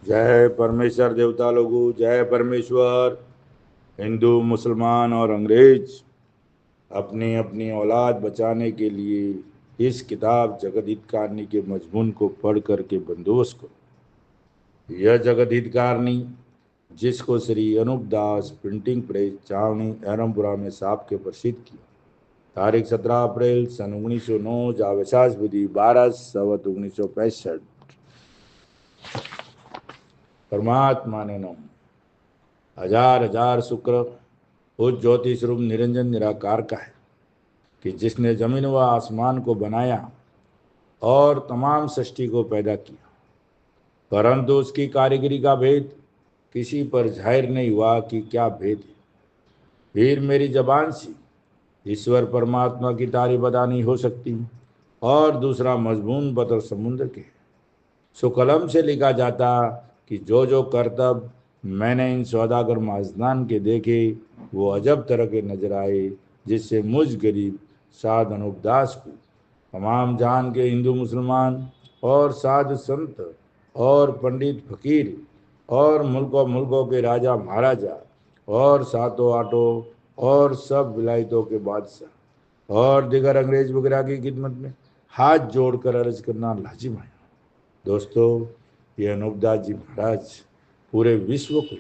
जय परमेश्वर देवता लोगों, जय परमेश्वर। हिंदू, मुसलमान और अंग्रेज अपनी अपनी औलाद बचाने के लिए इस किताब जगत हितकारनी के मजमून को पढ़ करके बंदोबस्त करो। यह जगत हितकारनी, जिसको श्री अनूप दास प्रिंटिंग प्रेस छावनी एरमपुरा में साप के प्रसिद्ध किया, तारीख 17 अप्रैल सन 1909, जावेसास बुद्धि 12 सवत 1965। परमात्मा ने नम। हजार हजार शुक्र उस ज्योतिष रूप निरंजन निराकार का है कि जिसने जमीन व आसमान को बनाया और तमाम सृष्टि को पैदा किया, परंतु उसकी कारीगरी का भेद किसी पर जाहिर नहीं हुआ कि क्या भेद है। फिर मेरी जबान से ईश्वर परमात्मा की तारीफ अदा नहीं हो सकती। और दूसरा मजमून बतर समुद्र के सो कलम से लिखा जाता कि जो जो करतब मैंने इन सौदागर माजदान के देखे वो अजब तरह के नजर आए, जिससे मुझ गरीब साध अनुपदास को तमाम जान के हिंदू मुसलमान और साध संत और पंडित फकीर और मुल्कों के राजा महाराजा और सातों आठों और सब विलायतों के बादशाह और दिगर अंग्रेज वगैरह की खिदमत में हाथ जोड़कर अर्ज करना लाजिम है। दोस्तों, ये अनूपदास जी महाराज पूरे विश्व को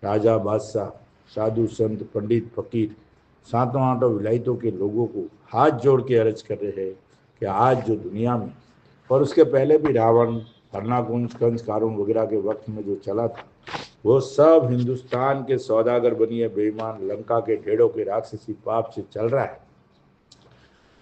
राजा बादशाह साधु संत पंडित फकीर सातों आठों विलायतों के लोगों को हाथ जोड़ के अर्ज कर रहे हैं कि आज जो दुनिया में और उसके पहले भी रावण हरनाकुंज कंस कारून वगैरह के वक्त में जो चला था, वो सब हिंदुस्तान के सौदागर बनिए बेईमान लंका के ढेड़ों के राक्षसी पाप से चल रहा है।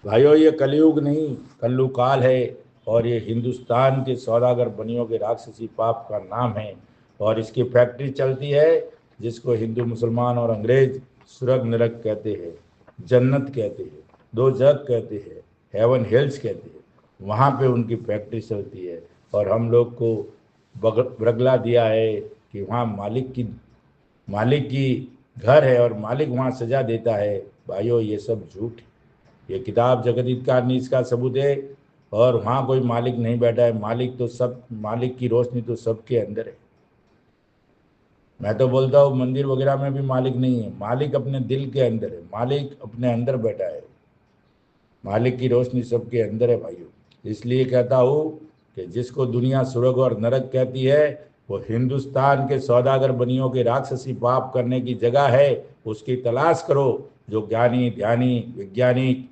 भाइयों, ये कलयुग नहीं कल्लू काल है और ये हिंदुस्तान के सौदागर बनियों के राक्षसी पाप का नाम है। और इसकी फैक्ट्री चलती है जिसको हिंदू मुसलमान और अंग्रेज स्वर्ग नरक कहते हैं, जन्नत कहते हैं, दो जग कहते हैं, हेवन हेल्स कहते हैं। वहाँ पे उनकी फैक्ट्री चलती है और हम लोग को बगला दिया है कि वहाँ मालिक की घर है और मालिक वहाँ सजा देता है। भाइयों, ये सब झूठ है। ये किताब जगत हितकारनी इसका सबूत है। और वहाँ कोई मालिक नहीं बैठा है। मालिक की रोशनी तो सबके अंदर है। मैं तो बोलता हूँ मंदिर वगैरह में भी मालिक नहीं है, मालिक अपने दिल के अंदर है, मालिक अपने अंदर बैठा है। मालिक की रोशनी सबके अंदर है भाइयों। इसलिए कहता हूँ कि जिसको दुनिया स्वर्ग और नरक कहती है, वो हिंदुस्तान के सौदागर बनियों के राक्षसी पाप करने की जगह है। उसकी तलाश करो। जो ज्ञानी ध्यानी वैज्ञानिक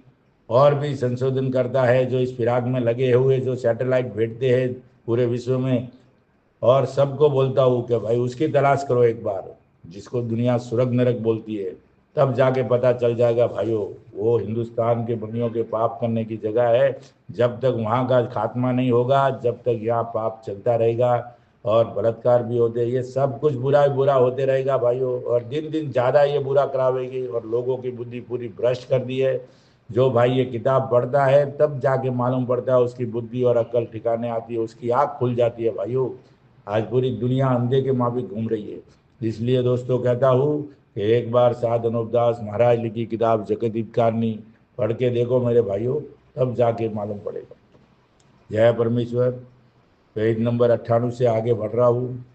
और भी संशोधन करता है, जो इस फिराक में लगे हुए जो सैटेलाइट भेजते हैं पूरे विश्व में, और सबको बोलता हूँ कि भाई उसकी तलाश करो एक बार, जिसको दुनिया स्वर्ग नरक बोलती है। तब जाके पता चल जाएगा भाइयों, वो हिंदुस्तान के बनियों के पाप करने की जगह है। जब तक वहाँ का खात्मा नहीं होगा, जब तक यहाँ पाप चलता रहेगा और बलात्कार भी होते, ये सब कुछ बुरा ही बुरा होते रहेगा भाइयों। और दिन दिन ज़्यादा ये बुरा करावेगी और लोगों की बुद्धि पूरी भ्रष्ट कर दी है। जो भाई ये किताब पढ़ता है तब जाके मालूम पड़ता है, उसकी बुद्धि और अक्ल ठिकाने आती है, उसकी आँख खुल जाती है भाइयों। आज पूरी दुनिया अंधे के माफिक घूम रही है। इसलिए दोस्तों कहता हूँ कि एक बार साध अनुपदास महाराज लिखी किताब जगत हितकारनी पढ़ के देखो मेरे भाइयों, तब जाके मालूम पड़ेगा। जय परमेश्वर। पेज नंबर 98 से आगे बढ़ रहा हूँ।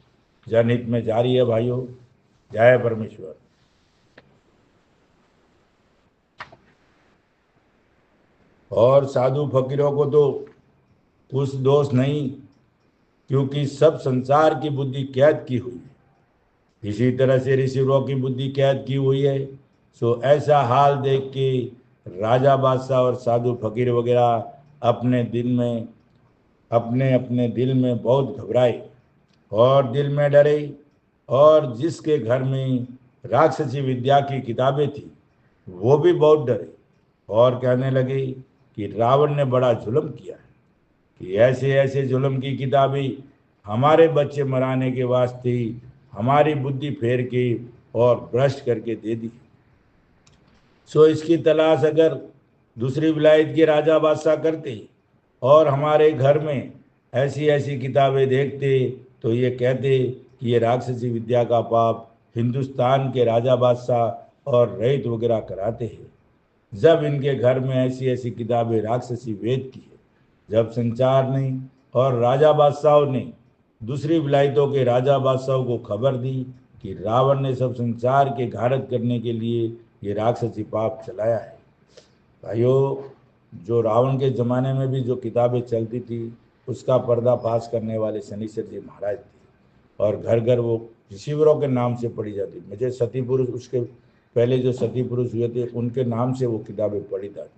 जनहित में जारी है भाइयों। जय परमेश्वर। और साधु फकीरों को तो कुछ दोष नहीं, क्योंकि सब संसार की बुद्धि कैद की हुई है। इसी तरह से ऋषियों की बुद्धि कैद की हुई है। सो ऐसा हाल देख के राजा बादशाह और साधु फकीर वगैरह अपने अपने दिल में बहुत घबराए और दिल में डरे। और जिसके घर में राक्षसी विद्या की किताबें थी, वो भी बहुत डरे और कहने लगे कि रावण ने बड़ा जुल्म किया है, कि ऐसे ऐसे जुल्म की किताबें हमारे बच्चे मराने के वास्ते हमारी बुद्धि फेर के और भ्रष्ट करके दे दी। सो इसकी तलाश अगर दूसरी विलायत के राजा बादशाह करते और हमारे घर में ऐसी ऐसी किताबें देखते, तो ये कहते कि ये राक्षसी विद्या का पाप हिंदुस्तान के राजा बादशाह और रईत वगैरह कराते हैं। जब इनके घर में ऐसी ऐसी किताबें राक्षसी वेद की है, जब संचार ने और राजा बादशाहों ने दूसरी विलायतों के राजा बादशाहों को खबर दी कि रावण ने सब संसार के घारत करने के लिए ये राक्षसी पाप चलाया है। भाइयों, जो रावण के ज़माने में भी जो किताबें चलती थी उसका पर्दाफाश करने वाले शनिश्चर जी महाराज थे, और घर घर वो ऋषिवरों के नाम से पढ़ी जाती। मुझे सती पुरुष, उसके पहले जो सती पुरुष हुए थे उनके नाम से वो किताबें पढ़ी जाती।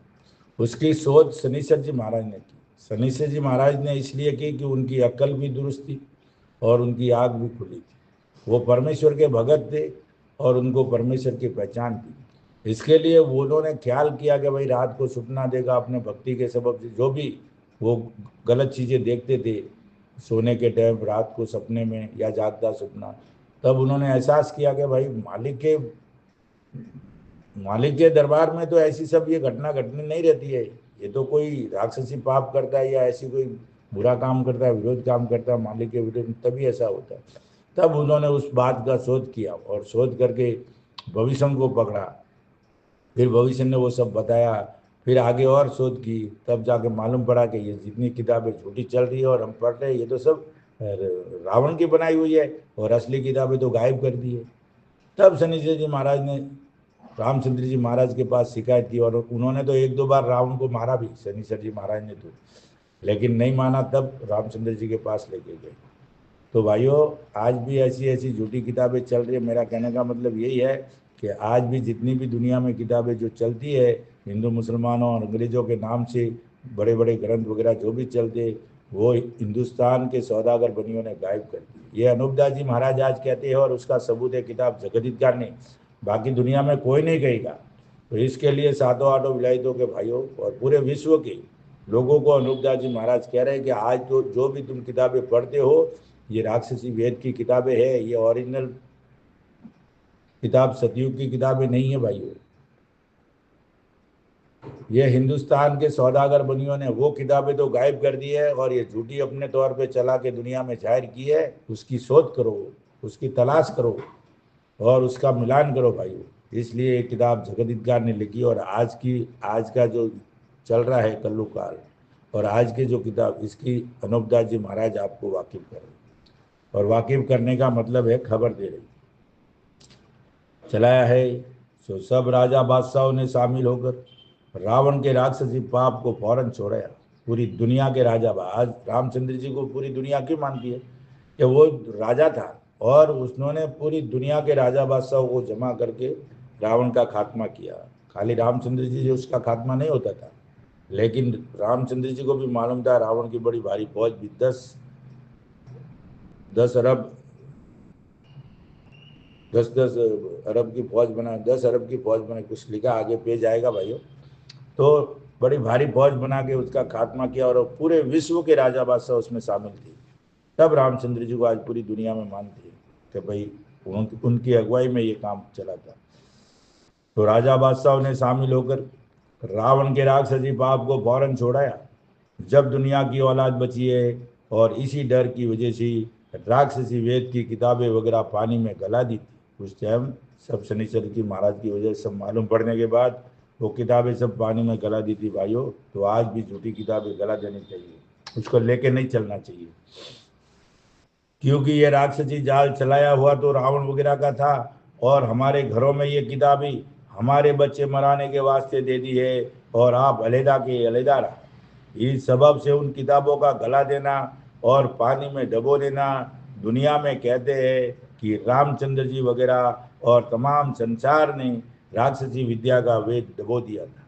उसकी शोध शनिश्चर जी महाराज ने की। शनिश्चर जी महाराज ने इसलिए की कि उनकी अक्ल भी दुरुस्त थी और उनकी आँख भी खुली थी। वो परमेश्वर के भगत थे और उनको परमेश्वर की पहचान थी। इसके लिए वो उन्होंने ख्याल किया कि भाई रात को सपना देगा, अपने भक्ति के सबब से जो भी वो गलत चीज़ें देखते थे सोने के टाइम, रात को सपने में या जागता सपना, तब उन्होंने एहसास किया कि भाई मालिक के दरबार में तो ऐसी सब ये घटना घटनी नहीं रहती है। ये तो कोई राक्षसी पाप करता है या ऐसी कोई बुरा काम करता है, विरोध काम करता है मालिक के विरोध, तभी ऐसा होता है। तब उन्होंने उस बात का शोध किया और शोध करके भविष्य को पकड़ा। फिर भविष्य ने वो सब बताया, फिर आगे और शोध की, तब जाके मालूम पड़ा कि ये जितनी किताबें झूठी चल रही है और हम पढ़ रहे हैं ये तो सब रावण की बनाई हुई है और असली किताबें तो गायब कर दी है। तब शनिश्चर जी महाराज ने रामचंद्र जी महाराज के पास शिकायत की और उन्होंने तो एक दो बार रावण को मारा भी, शनिश्चर जी महाराज ने तो, लेकिन नहीं माना। तब रामचंद्र जी के पास लेके गए। तो भाइयों, आज भी ऐसी ऐसी झूठी किताबें चल रही है। मेरा कहने का मतलब यही है कि आज भी जितनी भी दुनिया में किताबें जो चलती है हिंदू मुसलमानों और अंग्रेजों के नाम से, बड़े बड़े ग्रंथ वगैरह जो भी चलते, वो हिंदुस्तान के सौदागर बनियों ने गायब कर दी। ये अनूपदास जी महाराज आज कहते हैं और उसका सबूत है किताब जगदीशकार ने, बाकी दुनिया में कोई नहीं कहेगा। तो इसके लिए सातों आठों विलायतों के भाइयों और पूरे विश्व के लोगों को अनूपदास जी महाराज कह रहे हैं कि आज तो जो भी तुम किताबें पढ़ते हो ये राक्षसी वेद की किताबें है, ये ओरिजिनल किताब सतयुग की किताबें नहीं है भाइयों। ये हिंदुस्तान के सौदागर बनियों ने वो किताबें तो गायब कर दी है और ये झूठी अपने तौर पे चला के दुनिया में जाहिर की है। उसकी शोध करो, उसकी तलाश करो और उसका मिलान करो भाइयों। इसलिए ये किताब जगदीशकार ने लिखी और आज का जो चल रहा है कल्लू काल और आज के जो किताब, इसकी अनूपदास जी महाराज आपको वाकिफ कर रहे, और वाकिफ करने का मतलब है खबर दे रही। चलाया है सो सब राजा बादशाहों ने शामिल होकर रावण के राक्षसी पाप को फौरन छोड़ाया। पूरी दुनिया के राजा, आज रामचंद्र जी को पूरी दुनिया क्यों मानती है कि वो राजा था और उन्होंने पूरी दुनिया के राजा बादशाहों को जमा करके रावण का खात्मा किया। खाली रामचंद्र जी से उसका खात्मा नहीं होता था, लेकिन रामचंद्र जी को भी मालूम था रावण की बड़ी भारी फौज भी 10 अरब की फौज बना, 10 अरब की फौज बना, कुछ लिखा आगे पेज आएगा भाइयों। तो बड़ी भारी फौज बना के उसका खात्मा किया और पूरे विश्व के राजा बादशाह उसमें शामिल थे। तब रामचंद्र जी को आज पूरी दुनिया में मानती है कि भाई उनकी अगुवाई में ये काम चला था। तो राजा बादशाहों ने शामिल होकर रावण के राक्षसी पाप को फौरन छोड़ाया। जब दुनिया की औलाद बची है और इसी डर की वजह से राक्षसी वेद की किताबें वगैरह पानी में गला दी थी। उस टाइम सब शनिश्चर जी महाराज की वजह से सब मालूम पड़ने के बाद वो किताबें सब पानी में गला दी थी भाइयों। तो आज भी झूठी किताबें गला देनी चाहिए, उसको लेके नहीं चलना चाहिए, क्योंकि ये राक्षसी जाल चलाया हुआ तो रावण वगैरह का था और हमारे घरों में ये किताबें हमारे बच्चे मराने के वास्ते दे दी है और आप अलहदा के अलहदा रहा। इस सबब से उन किताबों का गला देना और पानी में डबो देना, दुनिया में कहते हैं कि रामचंद्र जी वगैरह और तमाम संसार ने राक्षसी विद्या का वेद डबो दिया था।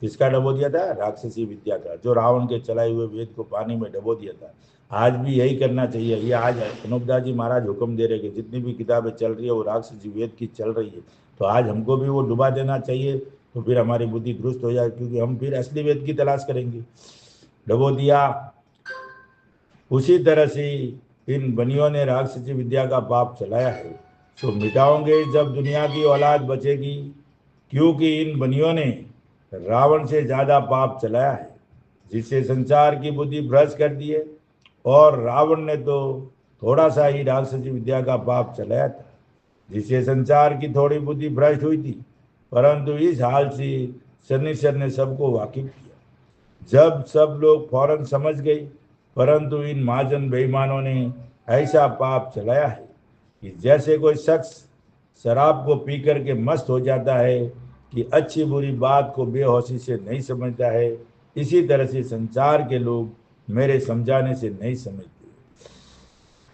किसका डबो दिया था? राक्षसी विद्या का, जो रावण के चलाए हुए वेद को पानी में डबो दिया था। आज भी यही करना चाहिए। ये आज अनूपदास जी महाराज हुक्म दे रहे कि जितनी भी किताबें चल रही है वो राक्षसी वेद की चल रही है, तो आज हमको भी वो डुबा देना चाहिए, तो फिर हमारी बुद्धि दुरुस्त हो जाए, क्योंकि हम फिर असली वेद की तलाश करेंगे। डबो दिया। उसी तरह से इन बनियों ने राक्षसी विद्या का पाप चलाया है, तो मिटाओगे जब दुनिया की औलाद बचेगी, क्योंकि इन बनियों ने रावण से ज्यादा पाप चलाया है, जिससे संसार की बुद्धि भ्रष्ट कर दी है। और रावण ने तो थोड़ा सा ही राक्षसी विद्या का पाप चलाया था, जिससे संसार की थोड़ी बुद्धि भ्रष्ट हुई थी, परंतु इस हाल से शनिश्चर ने सबको वाकिफ किया। जब सब लोग फौरन समझ गए, परंतु इन महाजन बेईमानों ने ऐसा पाप चलाया है कि जैसे कोई शख्स शराब को पी करके मस्त हो जाता है कि अच्छी बुरी बात को बेहोशी से नहीं समझता है, इसी तरह से संसार के लोग मेरे समझाने से नहीं समझते।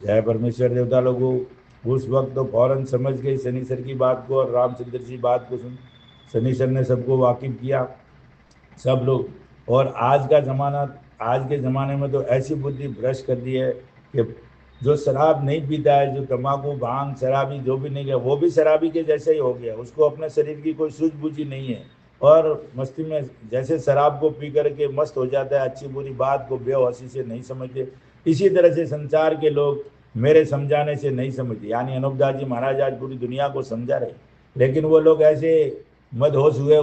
जय परमेश्वर देवता लोगों, उस वक्त तो फौरन समझ गई शनिश्चर की बात को और रामचंद्र जी बात को सुन शनिश्चर ने सबको वाकिफ किया, सब लोग। और आज के ज़माने में तो ऐसी बुद्धि भ्रष्ट कर दी है कि जो शराब नहीं पीता है, जो तंबाकू भांग शराबी जो भी नहीं गया, वो भी शराबी के जैसे ही हो गया, उसको अपने शरीर की कोई सूझबूझी नहीं है और मस्ती में जैसे शराब को पी करके मस्त हो जाता है, अच्छी बुरी बात को बेहोशी से नहीं समझते, इसी तरह से संसार के लोग मेरे समझाने से नहीं समझते। यानी अनूपदास जी महाराज आज पूरी दुनिया को समझा रहे, लेकिन वो लोग ऐसे मदहोश हुए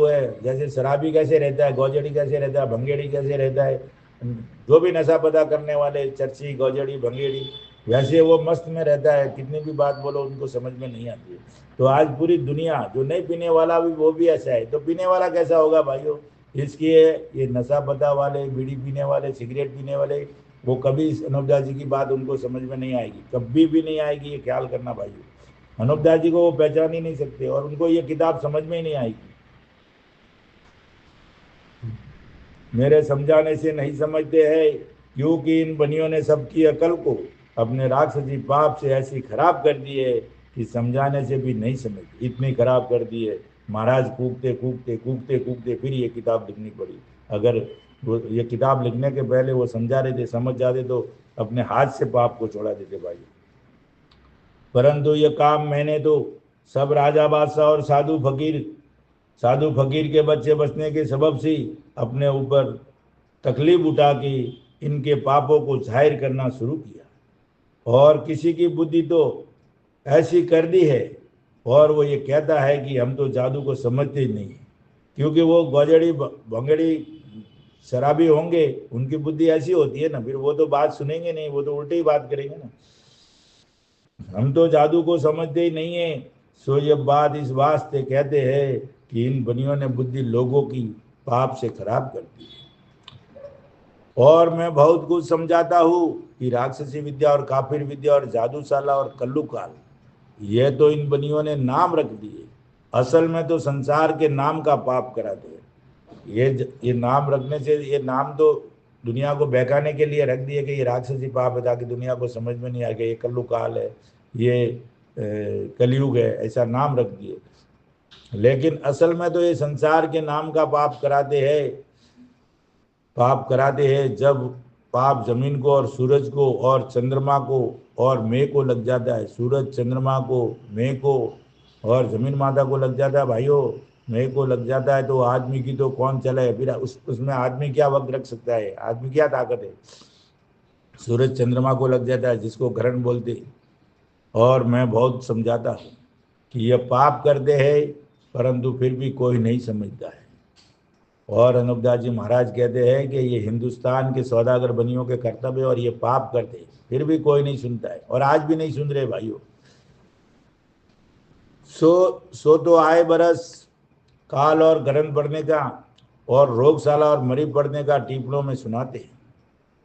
जैसे शराबी कैसे रहता है, गौजड़ी कैसे रहता है, भंगेड़ी कैसे रहता है, जो भी नशा पता करने वाले चर्ची गौजड़ी भंगेड़ी, वैसे वो मस्त में रहता है, कितनी भी बात बोलो उनको समझ में नहीं आती है। तो आज पूरी दुनिया जो नहीं पीने वाला भी वो भी ऐसा है, तो पीने वाला कैसा होगा भाइयों? इसलिए ये नशा पता वाले, बीड़ी पीने वाले, सिगरेट पीने वाले, वो कभी अनूपदास जी की बात उनको समझ में नहीं आएगी, कभी भी नहीं आएगी, ये ख्याल करना भाइयों। अनूपदास जी को वो पहचान ही नहीं सकते और उनको ये किताब समझ में ही नहीं आएगी। मेरे समझाने से नहीं समझते हैं, क्योंकि इन बनियों ने सबकी अकल को अपने राक्षसी पाप से ऐसी खराब कर दी है कि समझाने से भी नहीं समझते, इतनी खराब कर दी है। महाराज कूकते कूकते कूकते कूकते फिर ये किताब लिखनी पड़ी। अगर वो ये किताब लिखने के पहले वो समझा रहे थे, समझ जाते तो अपने हाथ से पाप को छोड़ा देते भाई। परंतु ये काम मैंने तो सब राजा बादशाह और साधु फकीर के बच्चे बचने के सबब से अपने ऊपर तकलीफ उठा के इनके पापों को जाहिर करना शुरू किया। और किसी की बुद्धि तो ऐसी कर दी है और वो ये कहता है कि हम तो जादू को समझते ही नहीं, क्योंकि वो गौजड़ी भंगड़ी शराबी होंगे, उनकी बुद्धि ऐसी होती है ना, फिर वो तो बात सुनेंगे नहीं, वो तो उल्टी ही बात करेंगे ना। हम तो जादू को समझते ही नहीं है, सो ये बात इस वास्ते कहते हैं कि इन बनियों ने बुद्धि लोगों की पाप से खराब कर दी। और मैं बहुत कुछ समझाता हूँ कि राक्षसी विद्या और काफिर विद्या और जादूशाला और कल्लुकाल, ये तो इन बनियों ने नाम रख दिए, असल में तो संसार के नाम का पाप कराते हैं। ये नाम रखने से, ये नाम तो दुनिया को बहकाने के लिए रख दिए कि ये राक्षसी पाप है, ताकि दुनिया को समझ में नहीं आएगा ये कल्लुकाल है, ये कलयुग है, ऐसा नाम रख दिए। लेकिन असल में तो ये संसार के नाम का पाप कराते हैं जब पाप जमीन को और सूरज को और चंद्रमा को और मेघ को लग जाता है। सूरज चंद्रमा को, मेघ को और जमीन माता को लग जाता है भाइयों। मेघ को लग जाता है तो आदमी की तो कौन चले, फिर उसमें आदमी क्या वक्त रख सकता है, आदमी क्या ताकत है। सूरज चंद्रमा को लग जाता है जिसको ग्रहण बोलते। और मैं बहुत समझाता हूँ कि यह पाप करते हैं, परंतु फिर भी कोई नहीं समझता है। और अनूपदास जी महाराज कहते हैं कि ये हिंदुस्तान के सौदागर बनियों के कर्तव्य, और ये पाप करते हैं फिर भी कोई नहीं सुनता है, और आज भी नहीं सुन रहे भाइयों। सो तो आए बरस काल और गरन पड़ने का और रोगशाला और मरी पड़ने का टीपणों में सुनाते हैं।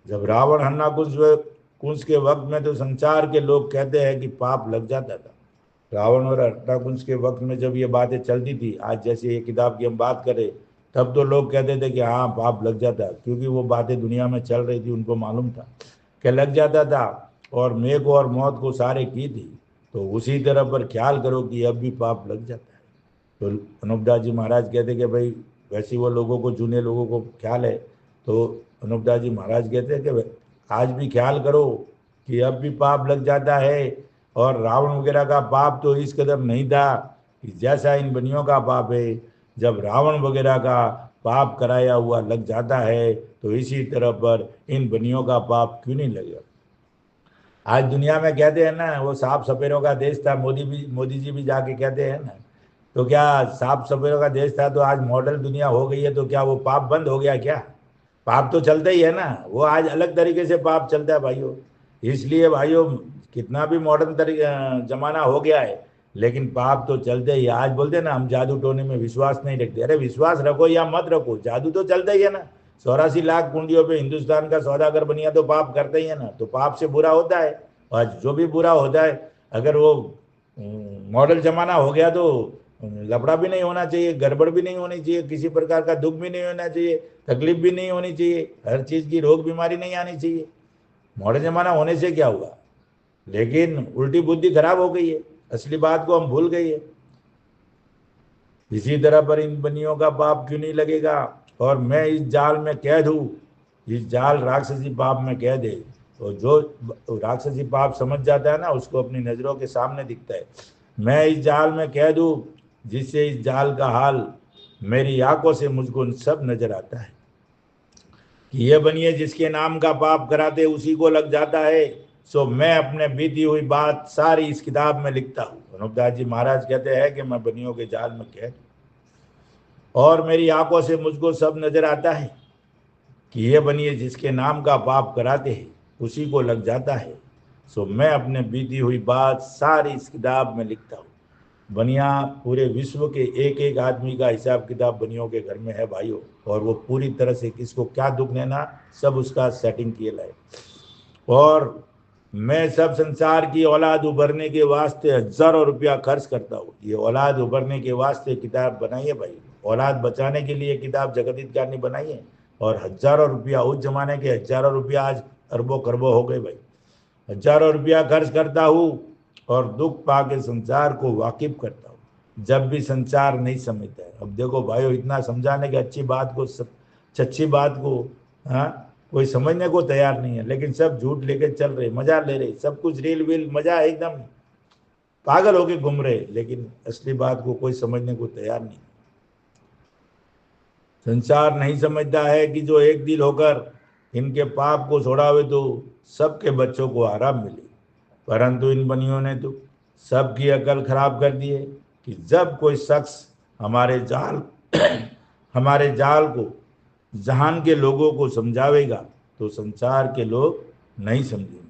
जब रावण हन्ना कुंज के वक्त में तो संसार के लोग कहते हैं कि पाप लग जाता था। रावण और हन्ना कुंज के वक्त में जब ये बातें चलती थी, आज जैसे ये किताब की हम बात करें, तब तो लोग कहते थे कि हाँ पाप लग जाता, क्योंकि वो बातें दुनिया में चल रही थी, उनको मालूम था कि लग जाता था। और मेघ और मौत को सारे की थी, तो उसी तरह पर ख्याल करो कि अब भी पाप लग जाता है। तो अनूपदास जी महाराज कहते कि भाई वैसे वो लोगों को, जूने लोगों को ख्याल है, तो अनूपदास जी महाराज कहते हैं कि आज भी ख्याल करो कि अब भी पाप लग जाता है। और रावण वगैरह का पाप तो इस कदर नहीं था कि जैसा इन बनियों का पाप है। जब रावण वगैरह का पाप कराया हुआ लग जाता है, तो इसी तरह पर इन बनियों का पाप क्यों नहीं लगेगा। आज दुनिया में कहते हैं ना, वो सांप सपेरों का देश था, मोदी जी भी जाके कहते हैं ना, तो क्या सांप सपेरों का देश था तो आज मॉडर्न दुनिया हो गई है, तो क्या वो पाप बंद हो गया क्या? पाप तो चलता ही है ना, वो आज अलग तरीके से पाप चलता है भाइयों। इसलिए भाइयों, कितना भी मॉडर्न जमाना हो गया है, लेकिन पाप तो चलते ही। आज बोलते हैं ना हम जादू टोने में विश्वास नहीं रखते, अरे विश्वास रखो या मत रखो, जादू तो चलता ही है ना। 84 लाख कुंडियों पे हिंदुस्तान का सौदागर बनिया तो पाप करते ही है ना, तो पाप से बुरा होता है। आज जो भी बुरा होता है, अगर वो मॉडल जमाना हो गया तो लफड़ा भी नहीं होना चाहिए, गड़बड़ भी नहीं होनी चाहिए, किसी प्रकार का दुख भी नहीं होना चाहिए, तकलीफ भी नहीं होनी चाहिए, हर चीज की रोग बीमारी नहीं आनी चाहिए। मॉडर्न जमाना होने से क्या हुआ, लेकिन उल्टी बुद्धि खराब हो गई है, असली बात को हम भूल गए हैं। इसी तरह पर इन बनियों का पाप क्यों नहीं लगेगा, और मैं इस जाल में कैद हूं। इस जाल राक्षसी पाप में कैद है। तो जो राक्षसी पाप समझ जाता है ना, उसको अपनी नजरों के सामने दिखता है। मैं इस जाल में कैद हूं, जिससे इस जाल का हाल मेरी आंखों से मुझको सब नजर आता है। कि ये बनिए जिसके नाम का पाप कराते उसी को लग जाता है, सो मैं अपने बीती हुई बात सारी इस किताब में लिखता हूँ। अनुपदास जी महाराज कहते हैं कि मैं बनियों के जाल में कैद, और मेरी आंखों से मुझको सब नजर आता है कि ये बनिए जिसके नाम का पाप कराते हैं उसी को लग जाता है, सो मैं अपने बीती हुई बात सारी इस किताब में लिखता हूँ। बनिया पूरे विश्व के एक एक आदमी का हिसाब किताब बनियों के घर में है भाइयों, और वो पूरी तरह से किसको क्या दुख देना सब उसका सेटिंग किए लाए। और मैं सब संसार की औलाद उभरने के वास्ते हजारों रुपया खर्च करता हूँ। ये औलाद उभरने के वास्ते किताब बनाइए भाई, औलाद बचाने के लिए किताब जगदीश गार ने बनाई है, और हजारों रुपया, उस जमाने के हजारों रुपया आज अरबों खरबों हो गए भाई। हजारों रुपया खर्च करता हूँ और दुख पाके संसार को वाकिफ करता हूँ, जब भी संसार नहीं समझता है। अब देखो भाइयों, इतना समझाने की अच्छी बात को, सच्ची बात को, हाँ, कोई समझने को तैयार नहीं है, लेकिन सब झूठ लेके चल रहे, मजा ले रहे, सब कुछ रील वील मजा एकदम पागल होके घूम रहे, लेकिन असली बात को कोई समझने को तैयार नहीं। संसार नहीं समझता है कि जो एक दिल होकर इनके पाप को छोड़ावे तो सबके बच्चों को आराम मिले। परंतु इन बनियों ने तो सबकी अकल खराब कर दी है कि जब कोई शख्स हमारे जाल हमारे जाल को जहान के लोगों को समझावेगा तो संसार के लोग नहीं समझेंगे।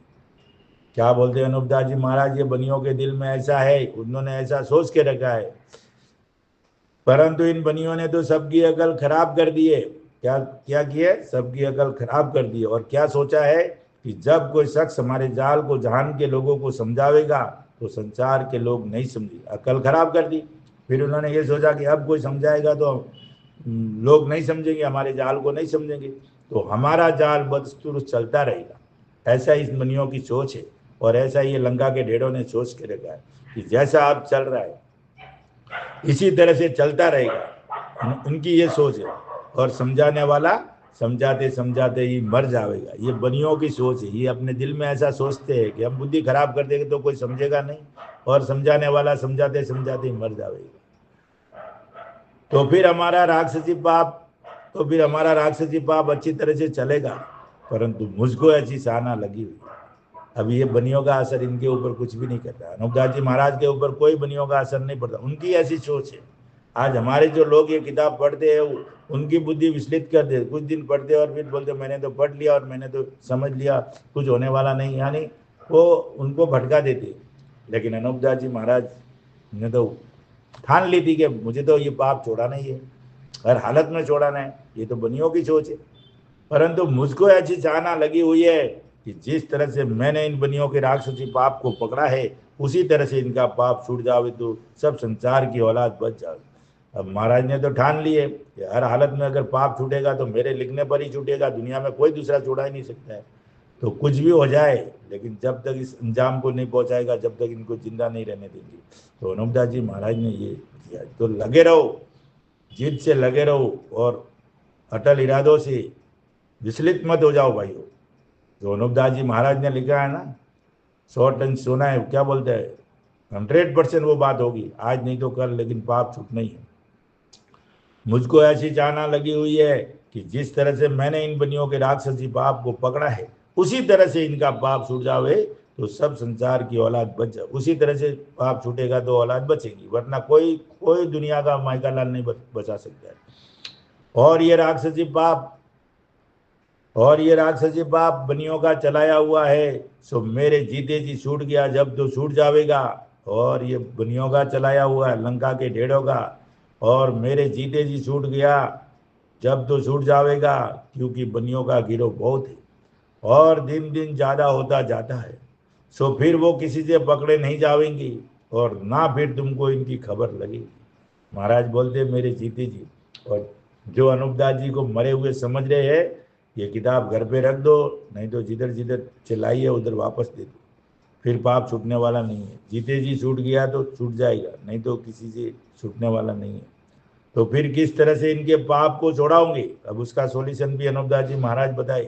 क्या बोलते हैं अनुपदास जी महाराज, ये बनियों के दिल में ऐसा है, उन्होंने ऐसा सोच के रखा है। परंतु इन बनियों ने तो सबकी अकल खराब कर दी है। क्या क्या किया, सबकी अकल खराब कर दी है। और क्या सोचा है कि जब कोई शख्स हमारे जाल को जहान के लोगों को समझावेगा तो संसार के लोग नहीं समझे, अकल खराब कर दी। फिर उन्होंने ये सोचा कि अब कोई समझाएगा तो लोग नहीं समझेंगे, हमारे जाल को नहीं समझेंगे, तो हमारा जाल बदस्तुर चलता रहेगा। ऐसा इस बनियों की सोच है, और ऐसा ये लंका के ढेरों ने सोच के रखा है कि जैसा अब चल रहा है इसी तरह से चलता रहेगा। उनकी ये सोच है, और समझाने वाला समझाते समझाते ही मर जाएगा। ये बनियों की सोच है, ये अपने दिल में ऐसा सोचते हैं कि हम बुद्धि खराब कर देंगे तो कोई समझेगा नहीं, और समझाने वाला समझाते समझाते ही मर जाएगा। तो फिर हमारा राक्षसी पाप अच्छी तरह से चलेगा। परंतु मुझको ऐसी साना लगी हुई, अब ये बनियों का असर इनके ऊपर कुछ भी नहीं करता। अनुपदास जी महाराज के ऊपर कोई बनियों का असर नहीं पड़ता, उनकी ऐसी सोच है। आज हमारे जो लोग ये किताब पढ़ते हैं उनकी बुद्धि विचलित कर दे, कुछ दिन पढ़ते और फिर बोलते मैंने तो पढ़ लिया और मैंने तो समझ लिया, कुछ होने वाला नहीं, यानी वो उनको भटका देते। लेकिन अनुपदास जी महाराज ने तो ठान ली थी कि मुझे तो ये पाप छोड़ाना ही है, हर हालत में छोड़ाना है। ये तो बनियों की सोच है। परंतु मुझको ऐसी चाहना लगी हुई है कि जिस तरह से मैंने इन बनियों के राक्षसी पाप को पकड़ा है उसी तरह से इनका पाप छूट जावे तो सब संसार की औलाद बच जावे। अब महाराज ने तो ठान लिए कि हर हालत में अगर पाप छूटेगा तो मेरे लिखने पर ही छूटेगा, दुनिया में कोई दूसरा छुड़ा ही नहीं सकता है। तो कुछ भी हो जाए, लेकिन जब तक इस अंजाम को नहीं पहुंचाएगा, जब तक इनको जिंदा नहीं रहने देंगे। तो अनुपदास जी महाराज ने ये किया। तो लगे रहो, जिद से लगे रहो, और अटल इरादों से विचलित मत हो जाओ भाइयों। जो अनुपदास जी महाराज ने लिखा है ना, 100 टन सोना है, क्या बोलते हैं, 100% वो बात होगी, आज नहीं तो कल, लेकिन पाप छूटना ही है। मुझको ऐसी चाहना लगी हुई है कि जिस तरह से मैंने इन बनियों के राक्षसी पाप को पकड़ा है उसी तरह से इनका पाप छूट जावे तो सब संसार की औलाद बच जाए। उसी तरह से पाप छूटेगा तो औलाद बचेगी, वरना कोई कोई दुनिया का मायका लाल नहीं बचा सकता है। और ये राक्षसी पाप बनियों का चलाया हुआ है, सो मेरे जीते जी छूट गया जब तो छूट जावेगा। और ये बनियों का चलाया हुआ है, लंका के ढेरों का, और मेरे जीते जी छूट गया जब तो छूट जावेगा, क्योंकि बनियों का गिरोह बहुत है और दिन दिन ज्यादा होता जाता है। सो फिर वो किसी से पकड़े नहीं जाएंगी और ना फिर तुमको इनकी खबर लगेगी। महाराज बोलते मेरे जीते जी, और जो अनूपदास जी को मरे हुए समझ रहे हैं, ये किताब घर पे रख दो, नहीं तो जिधर जिधर चलाइए उधर वापस दे दो, फिर पाप छूटने वाला नहीं है। जीते जी छूट गया तो छूट जाएगा, नहीं तो किसी से छूटने वाला नहीं है। तो फिर किस तरह से इनके पाप को छोड़ाओगे? अब उसका सॉल्यूशन भी अनूपदास जी महाराज बताए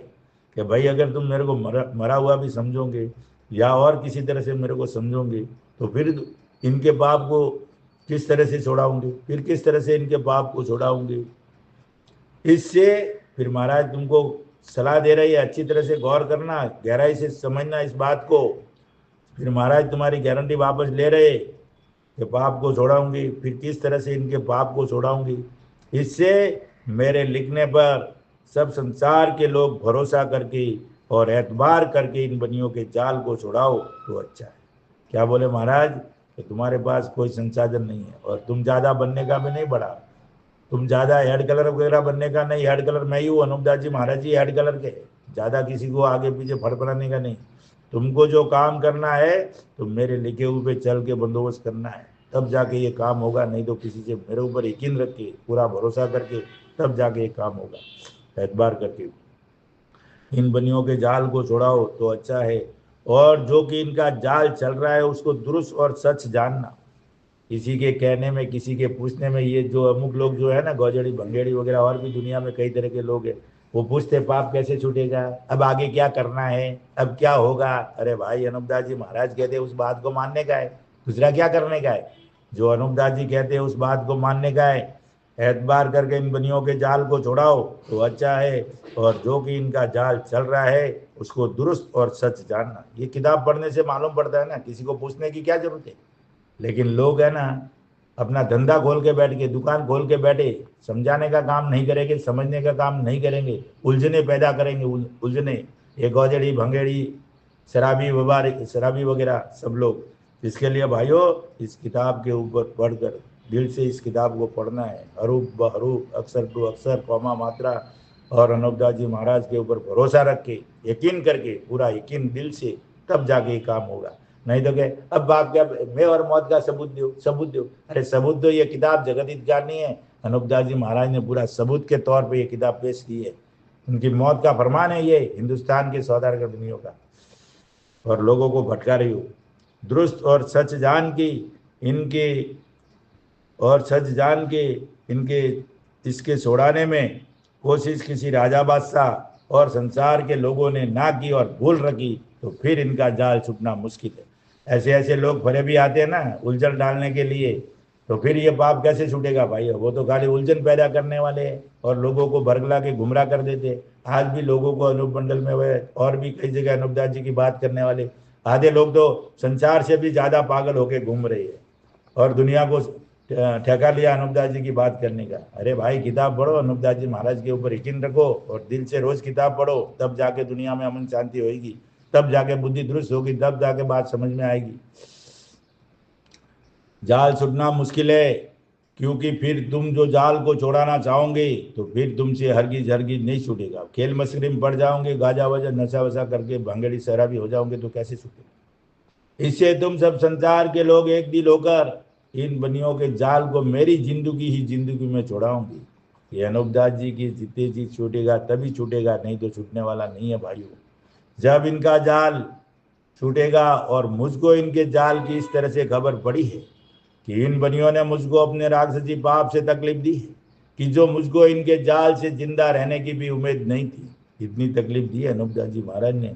कि भाई अगर तुम मेरे को मरा हुआ भी समझोगे या और किसी तरह से मेरे को समझोगे, तो फिर इनके पाप को किस तरह से छोड़ाऊंगे, फिर किस तरह से इनके पाप को छोड़ाऊंगे? इससे फिर महाराज तुमको सलाह दे रही है, अच्छी तरह से गौर करना, गहराई से समझना इस बात को। फिर महाराज तुम्हारी गारंटी वापस ले रहे कि पाप को छोड़ाऊंगी, फिर किस तरह से इनके पाप को छोड़ाऊंगी। इससे मेरे लिखने पर सब संसार के लोग भरोसा करके और एतबार करके इन बनियों के जाल को छुड़ाओ तो अच्छा है। क्या बोले महाराज कि तुम्हारे पास कोई संसाधन नहीं है और तुम ज़्यादा बनने का भी नहीं बढ़ा, तुम ज़्यादा हेड कलर वगैरह बनने का नहीं, हेड कलर मैं ही हूँ, अनूपदास जी महाराज जी हेड कलर के, ज़्यादा किसी को आगे पीछे फड़फड़ाने का नहीं। तुमको जो काम करना है तो मेरे लिखे हुए पे चल के बंदोबस्त करना है, तब जाके ये काम होगा, नहीं तो किसी से मेरे ऊपर यकीन रख के पूरा भरोसा करके तब जाके ये काम होगा। एतबार करके इन बनियों के जाल को छोड़ाओ तो अच्छा है, और जो कि इनका जाल चल रहा है उसको दुरुस्त और सच जानना। किसी के कहने में, किसी के पूछने में, ये जो अमुक लोग जो है ना, गौजड़ी भंगेड़ी वगैरह, और भी दुनिया में कई तरह के लोग हैं, वो पूछते पाप कैसे छूटेगा, अब आगे क्या करना है, अब क्या होगा। अरे भाई अनूपदास जी महाराज कहते हैं उस बात को मानने का है, दूसरा क्या करने का है? जो अनूपदास जी कहते हैं उस बात को मानने का है। एतबार करके इन बनियों के जाल को छोड़ाओ तो अच्छा है, और जो कि इनका जाल चल रहा है उसको दुरुस्त और सच जानना। ये किताब पढ़ने से मालूम पड़ता है ना, किसी को पूछने की क्या जरूरत है। लेकिन लोग है ना, अपना धंधा खोल के बैठ के, दुकान खोल के बैठे, समझाने का काम नहीं करेंगे, समझने का काम नहीं करेंगे, उलझने पैदा करेंगे, उलझने। ये गौजड़ी भंगेड़ी शराबी वबारी शराबी वगैरह सब लोग। इसके लिए भाइयों इस किताब के ऊपर पढ़कर दिल से इस किताब को पढ़ना है, हरूफ बहरूफ, अक्षर टू अक्षर, कौमा मात्रा, और अनूपदास जी महाराज के ऊपर भरोसा रख के, यकीन करके, पूरा यकीन दिल से, तब जाके ये काम होगा। नहीं तो क्या, अब आप क्या, मैं और मौत का सबूत दो, सबूत दो। अरे सबूत दो, ये किताब जगत हित जानी है। अनूपदास जी महाराज ने पूरा सबूत के तौर पे ये किताब पेश की है। उनकी मौत का फरमान है ये, हिंदुस्तान के सौदागर बनियों का, और लोगों को भटका रही हो। दुरुस्त और सच जान की इनके, और सच जान के इनके इसके छोड़ाने में कोशिश किसी राजा बादशाह और संसार के लोगों ने ना की और भूल रखी तो फिर इनका जाल छूटना मुश्किल है। ऐसे ऐसे लोग भरे भी आते हैं ना उलझन डालने के लिए, तो फिर ये पाप कैसे छूटेगा भाई? वो तो खाली उलझन पैदा करने वाले हैं और लोगों को भरगला के गुमराह कर देते। आज भी लोगों को अनूप मंडल में हुए और भी कई जगह अनूपदास जी की बात करने वाले आधे लोग तो संसार से भी ज्यादा पागल होके घूम रहे हैं और दुनिया को ठेका लिया अनूपदास जी की बात करने का। अरे भाई किताब पढ़ो, अनूपदास जी महाराज के ऊपर यकीन रखो और दिल से रोज किताब पढ़ो, तब जाके दुनिया में अमन शांति होगी, तब जाके बुद्धि दुरुस्त होगी, तब जाके बात समझ में आएगी। जाल छूटना मुश्किल है, क्योंकि फिर तुम जो जाल को छोड़ाना चाहोगे तो फिर तुमसे हरगिज हरगिज नहीं छूटेगा। खेल मस्करी में पड़ जाओगे, गाजा वाजा नशा वशा करके भांगड़ी शराबी हो जाओगे तो कैसे छूटेगा? इससे तुम सब संसार के लोग एक दिल होकर इन बनियों के जाल को मेरी जिंदगी ही जिंदगी में छोड़ाऊंगी। ये अनूपदास जी की जितने जी छूटेगा तभी छूटेगा, नहीं तो छूटने वाला नहीं है भाइयों। जब इनका जाल छूटेगा, और मुझको इनके जाल की इस तरह से खबर पड़ी है कि इन बनियों ने मुझको अपने राक्षसी पाप से तकलीफ दी है कि जो मुझको इनके जाल से जिंदा रहने की भी उम्मीद नहीं थी, इतनी तकलीफ दी है अनूपदास जी महाराज ने।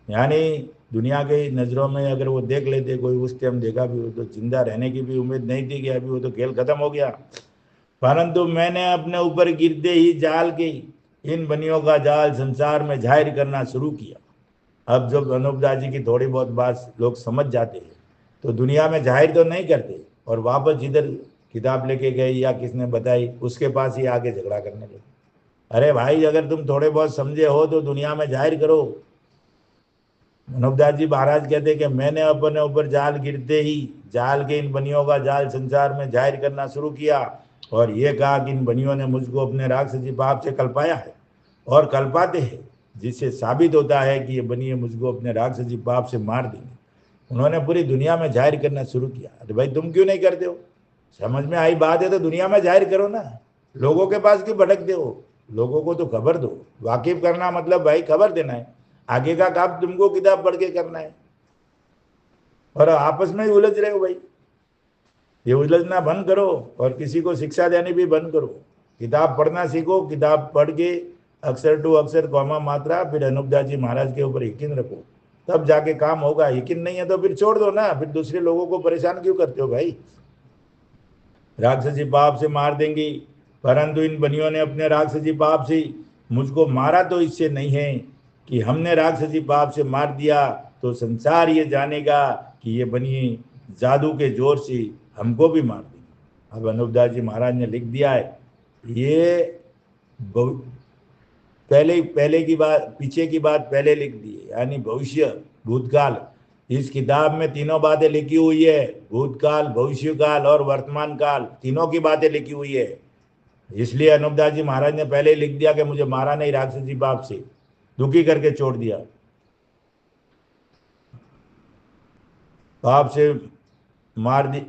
यानी दुनिया के नज़रों में अगर वो देख लेते कोई उस टाइम देखा भी हो तो जिंदा रहने की भी उम्मीद नहीं थी कि अभी वो तो खेल खत्म हो गया। परंतु मैंने अपने ऊपर गिरते ही जाल के इन बनियों का जाल संसार में जाहिर करना शुरू किया। अब जब अनूपदास जी की थोड़ी बहुत बात लोग समझ जाते हैं तो दुनिया में जाहिर तो नहीं करते, और वापस जिधर किताब लेके गए या किसने बताई उसके पास ही आके झगड़ा करने लगे। अरे भाई अगर तुम थोड़े बहुत समझे हो तो दुनिया में जाहिर करो। अनूपदास जी महाराज कहते कि मैंने अपने ऊपर जाल गिरते ही जाल के इन बनियों का जाल संसार में जाहिर करना शुरू किया, और ये कहा कि इन बनियों ने मुझको अपने राक्षसी पाप से कल्पाया है और कल्पाते हैं, जिससे साबित होता है कि ये बनिए मुझको अपने राक्षसी पाप से मार देंगे। उन्होंने पूरी दुनिया में जाहिर करना शुरू किया। अरे भाई तुम क्यों नहीं करते हो? समझ में आई बात है तो दुनिया में जाहिर करो ना, लोगों के पास क्यों भटकते हो? लोगों को तो खबर दो। वाकिफ करना मतलब भाई खबर देना है, आगे का काम तुमको किताब पढ़ के करना है। और आपस में ही उलझ रहे हो भाई, ये उलझना बंद करो और किसी को शिक्षा देनी भी बंद करो। किताब पढ़ना सीखो, किताब पढ़ के अक्षर टू अक्षर कौमा मात्रा फिर अनूपदास जी महाराज के ऊपर यकीन रखो, तब जाके काम होगा। यकीन नहीं है तो फिर छोड़ दो ना, फिर दूसरे लोगों को परेशान क्यों करते हो भाई? राक्षसी पाप से मार देंगी, परंतु इन बनियों ने अपने राक्षसी पाप से मुझको मारा तो इससे नहीं है कि हमने राक्षसी पाप से मार दिया तो संसार ये जानेगा कि ये बनिए जादू के जोर से हमको भी मार देंगे। अब अनूपदास जी महाराज ने लिख दिया है, ये पहले की बात पीछे की बात पहले लिख दी है, यानी भविष्य भूतकाल। इस किताब में तीनों बातें लिखी हुई है, भूतकाल, भविष्यकाल और वर्तमान काल, तीनों की बातें लिखी हुई है। इसलिए अनूपदास जी महाराज ने पहले ही लिख दिया कि मुझे मारा नहीं राक्षसी पाप से, दुखी करके छोड़ दिया। पाप से मार दी,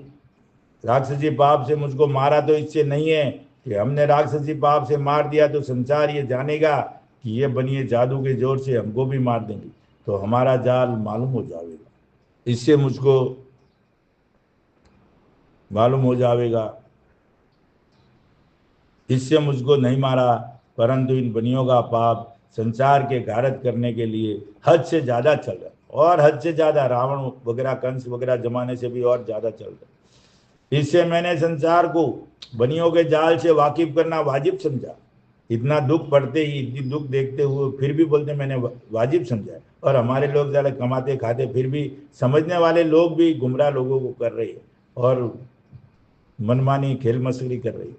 राक्षसी पाप से मुझको मारा तो इससे नहीं है कि हमने राक्षसी पाप से मार दिया तो संसार ये जानेगा कि ये बनिए जादू के जोर से हमको भी मार देंगे तो हमारा जाल मालूम हो जाएगा। इससे मुझको मालूम हो जाएगा, इससे मुझको नहीं मारा, परंतु इन बनियों का पाप संसार के घारत करने के लिए हद से ज्यादा चल रहा है, और हद से ज्यादा रावण वगैरह कंस वगैरह जमाने से भी और ज्यादा चल रहा है। इससे मैंने संसार को बनियों के जाल से वाकिफ करना वाजिब समझा। इतना दुख पड़ते ही, इतनी दुख देखते हुए फिर भी बोलते मैंने वाजिब समझा। और हमारे लोग ज़्यादा कमाते खाते फिर भी समझने वाले लोग भी गुमराह लोगों को कर रहे हैं और मनमानी खेल मस्करी कर रही है।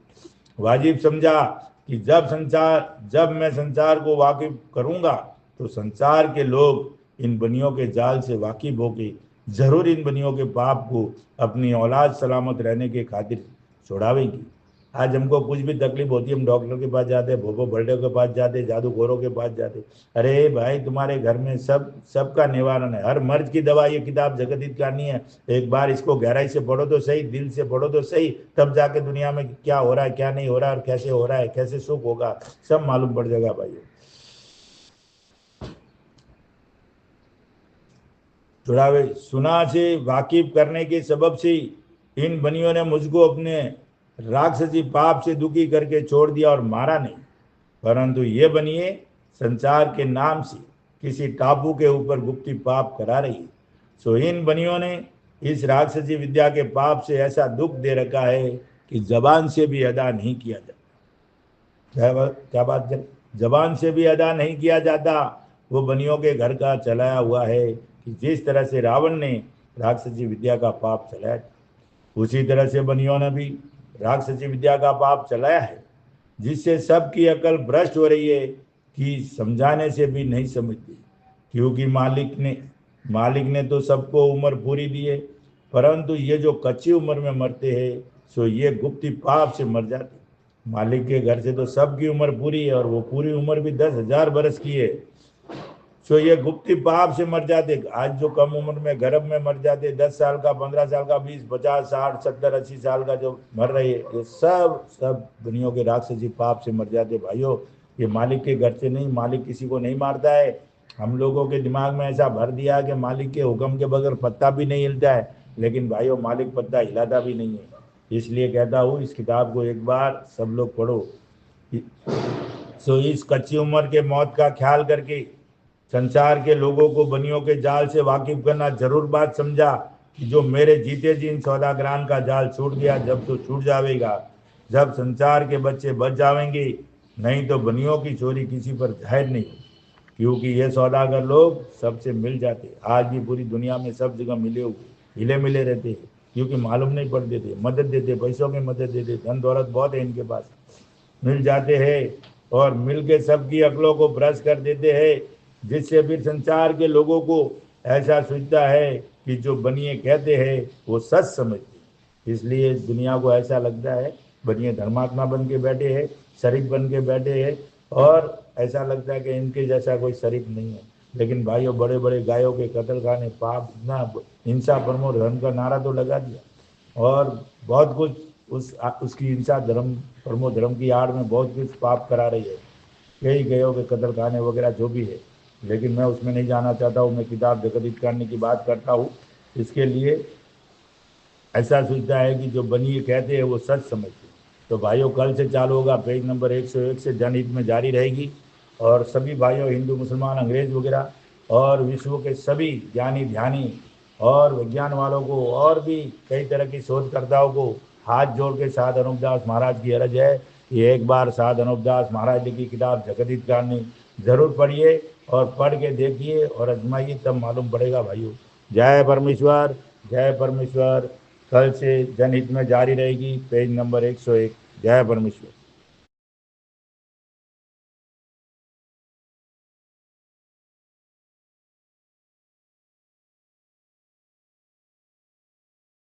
वाजिब समझा कि जब मैं संसार को वाकिफ करूंगा तो संसार के लोग इन बनियों के जाल से वाकिफ होके जरूर इन बनियों के पाप को अपनी औलाद सलामत रहने के खातिर छुड़ावेंगी। आज हमको कुछ भी तकलीफ होती है हम डॉक्टर के पास जाते, भोपो बल्डे के पास जाते, जादूगरों के पास जाते। अरे भाई तुम्हारे घर में सबका निवारण है, हर मर्ज की दवा ये किताब जगत कहानी है। एक बार इसको गहराई से पढ़ो तो सही, दिल से पढ़ो तो सही, तब जाके दुनिया में क्या हो रहा है क्या नहीं हो रहा है और कैसे हो रहा है, कैसे सुख होगा, सब मालूम पड़ जाएगा भाई। जुड़ावे सुना से वाकिफ करने के सबब से इन बनियों ने मुझको अपने राक्षसी पाप से दुखी करके छोड़ दिया और मारा नहीं, परंतु ये बनिए संसार के नाम से किसी टापू के ऊपर गुप्ती पाप करा रही है। सो इन बनियों ने इस राक्षसी विद्या के पाप से ऐसा दुख दे रखा है कि जबान से भी अदा नहीं किया जाता। क्या बात करें, जबान से भी अदा नहीं किया जाता। वो बनियों के घर का चलाया हुआ है कि जिस तरह से रावण ने राक्षसी विद्या का पाप चलाया, उसी तरह से बनियों ने भी राक्षसी विद्या का पाप चलाया है, जिससे सबकी अकल भ्रष्ट हो रही है कि समझाने से भी नहीं समझती। क्योंकि मालिक ने तो सबको उम्र पूरी दी है, परंतु ये जो कच्ची उम्र में मरते हैं सो ये गुप्ती पाप से मर जाते। मालिक के घर से तो सबकी उम्र पूरी है और वो पूरी उम्र भी 10,000 बरस की है, सो ये गुप्ती पाप से मर जाते। आज जो कम उम्र में गर्भ में मर जाते, 10 साल का, 15 साल का, 20, 50, 60, 70, 80 साल का जो मर रहे हैं, ये सब दुनिया के राक्षसी पाप से मर जाते। भाइयों ये मालिक के घर से नहीं, मालिक किसी को नहीं मारता है। हम लोगों के दिमाग में ऐसा भर दिया कि मालिक के हुक्म के बगैर पत्ता भी नहीं हिलता है, लेकिन भाइयों मालिक पत्ता हिलाता भी नहीं है। इसलिए कहता हूँ इस किताब को एक बार सब लोग पढ़ो। सो इस कच्ची उम्र के मौत का ख्याल करके संसार के लोगों को बनियों के जाल से वाकिफ करना जरूर बात समझा कि जो मेरे जीते जी इन सौदागरान का जाल छूट गया, जब तो छूट जाएगा जब संसार के बच्चे बच जाएंगे, नहीं तो बनियों की चोरी किसी पर जाहिर नहीं हो। क्योंकि ये सौदागर लोग सबसे मिल जाते, आज भी पूरी दुनिया में सब जगह मिले हुए हिले मिले रहते हैं, क्योंकि मालूम नहीं पड़ देते, मदद देते, पैसों की मदद देते, धन दौलत बहुत है इनके पास, मिल जाते हैं और मिल के सबकी अकलों को भ्रष्ट कर देते हैं, जिससे फिर संसार के लोगों को ऐसा सोचता है कि जो बनिए कहते हैं वो सच समझते। इसलिए दुनिया को ऐसा लगता है बनिए धर्मात्मा बन के बैठे हैं, शरीफ बन के बैठे हैं, और ऐसा लगता है कि इनके जैसा कोई शरीफ नहीं है। लेकिन भाइयों बड़े बड़े गायों के कत्ल खाने, पाप, इतना हिंसा परमो धर्म का नारा तो लगा दिया और बहुत कुछ उसकी हिंसा धर्म परमो धर्म की आड़ में बहुत कुछ पाप करा रही है, कई गायों के कत्ल खाने वगैरह जो भी है। लेकिन मैं उसमें नहीं जाना चाहता हूँ, मैं किताब जगत करने की बात करता हूँ। इसके लिए ऐसा सोचता है कि जो बनी कहते हैं वो सच समझते। तो भाइयों कल से चालू होगा, पेज नंबर 101 से जनहित में जारी रहेगी। और सभी भाइयों, हिंदू मुसलमान अंग्रेज वगैरह और विश्व के सभी ज्ञानी ध्यानी और विज्ञान वालों को और भी कई तरह की शोधकर्ताओं को हाथ जोड़ के साध अनुपदास महाराज की अर्ज है कि एक बार साध अनुपदास महाराज लिखी किताब जगत करनी जरूर पढ़िए और पढ़ के देखिए और आजमाइए, तब मालूम पड़ेगा भाइयों। जय परमेश्वर, जय परमेश्वर। कल से जनहित में जारी रहेगी, पेज नंबर 101। जय परमेश्वर।